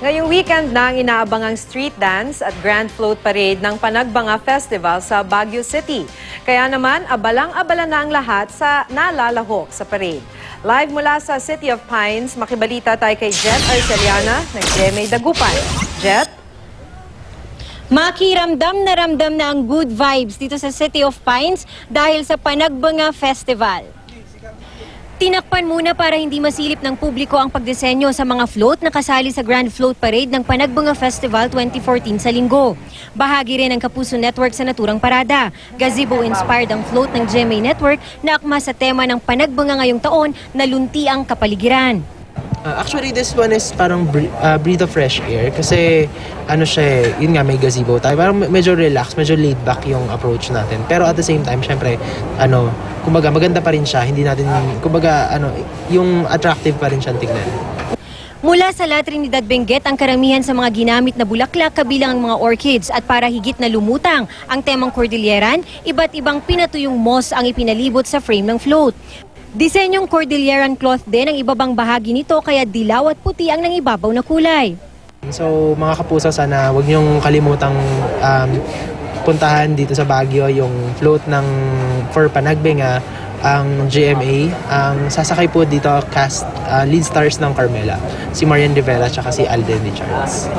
Ngayong weekend na ang inaabangang street dance at grand float parade ng Panagbanga Festival sa Baguio City. Kaya naman, abalang-abala na ang lahat sa nalalahok sa parade. Live mula sa City of Pines, makibalita tayo kay Jet Arceliana ng GMA Dagupan. Jet? Makiramdam na ang good vibes dito sa City of Pines dahil sa Panagbanga Festival. Tinakpan muna para hindi masilip ng publiko ang pagdisenyo sa mga float na kasali sa Grand Float Parade ng Panagbanga Festival 2014 sa Linggo. Bahagi rin ng Kapuso Network sa naturang parada. Gazebo-inspired ang float ng GMA Network na akma sa tema ng Panagbanga ngayong taon na lunti ang kapaligiran. Actually, this one is parang breathe of fresh air kasi ano siya, yun nga may gazebo tayo. Parang medyo relax, medyo laid back yung approach natin. Pero at the same time, syempre, kumbaga maganda pa rin siya. Hindi natin, kumbaga, yung attractive pa rin siyang tignan. Mula sa La Trinidad Benguet ang karamihan sa mga ginamit na bulaklak kabilang ang mga orchids at para higit na lumutang ang temang Cordilleran, iba't ibang pinatuyong moss ang ipinalibot sa frame ng float. Disenyong Cordilleran cloth din ang ibabang bahagi nito kaya dilaw at puti ang nangibabaw na kulay. So mga kapuso, sana huwag niyong kalimutang puntahan dito sa Baguio yung float ng for Panagbanga, ang GMA. Ang sasakay po dito cast lead stars ng Carmela, si Marian Rivera at si Alden Richards.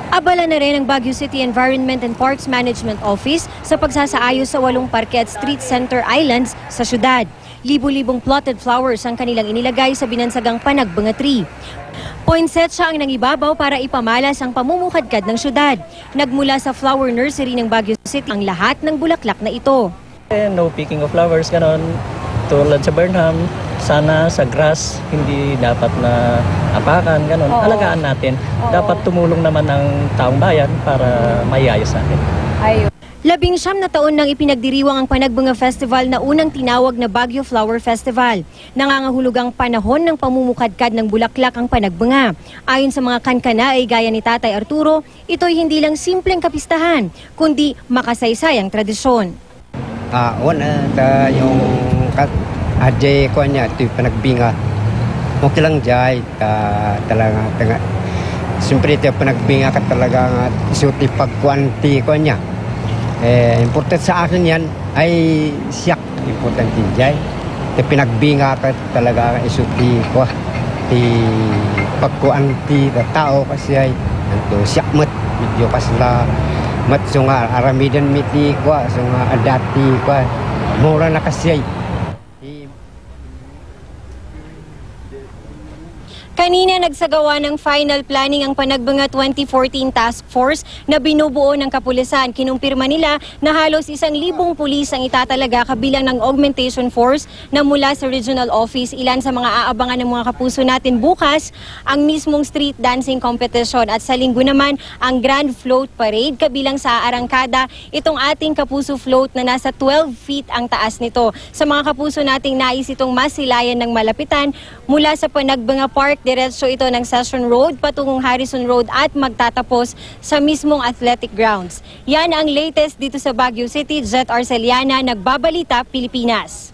Abala na rin ang Baguio City Environment and Parks Management Office sa pagsasaayos sa 8 parke at street center islands sa syudad. Libu-libong plotted flowers ang kanilang inilagay sa binansagang Panagbanga tree. Poinsettia ang nangibabaw para ipamalas ang pamumukadkad ng syudad. Nagmula sa flower nursery ng Baguio City ang lahat ng bulaklak na ito. No picking of flowers, ganon. Tulad sa Burnham, sana sa grass, hindi dapat na apakan, ganon. Alagaan natin. Dapat tumulong naman ng taong bayan para maiayos natin. 19 na taon nang ipinagdiriwang ang Panagbanga Festival na unang tinawag na Baguio Flower Festival. Nangangahulugang panahon ng pamumukadkad ng bulaklak ang Panagbanga. Ayon sa mga kankana ay gaya ni Tatay Arturo, ito'y hindi lang simpleng kapistahan, kundi makasaysayang tradisyon. Yung adjay ko niya, ito'y Panagbanga. Okay lang jay, talaga. Siyempre ito Panagbanga ka talaga isuti pagkuanti ko niya. Important sa akin yan ay siyak. Important din dyan. Pinagbinga ka talaga isuti ko. Pagkuan ti tao kasi ay siyak mat. Medyo kasla mat sunga aramidan miti ko. Sunga adati ko. Mura na kasi ay. Kanina nagsagawa ng final planning ang Panagbanga 2014 Task Force na binubuo ng kapulisan. Kinumpirma nila na halos 1,000 pulis ang itatalaga kabilang ng augmentation force na mula sa regional office. Ilan sa mga aabangan ng mga kapuso natin bukas, ang mismong street dancing competition at sa linggo naman ang Grand Float Parade kabilang sa arangkada itong ating kapuso float na nasa 12 feet ang taas nito. Sa mga kapuso nating nais itong masilayan ng malapitan mula sa Panagbanga Park, diretso ito ng Session Road patungong Harrison Road at magtatapos sa mismong athletic grounds. Yan ang latest dito sa Baguio City. Jet Arceliana, Nagbabalita, Pilipinas.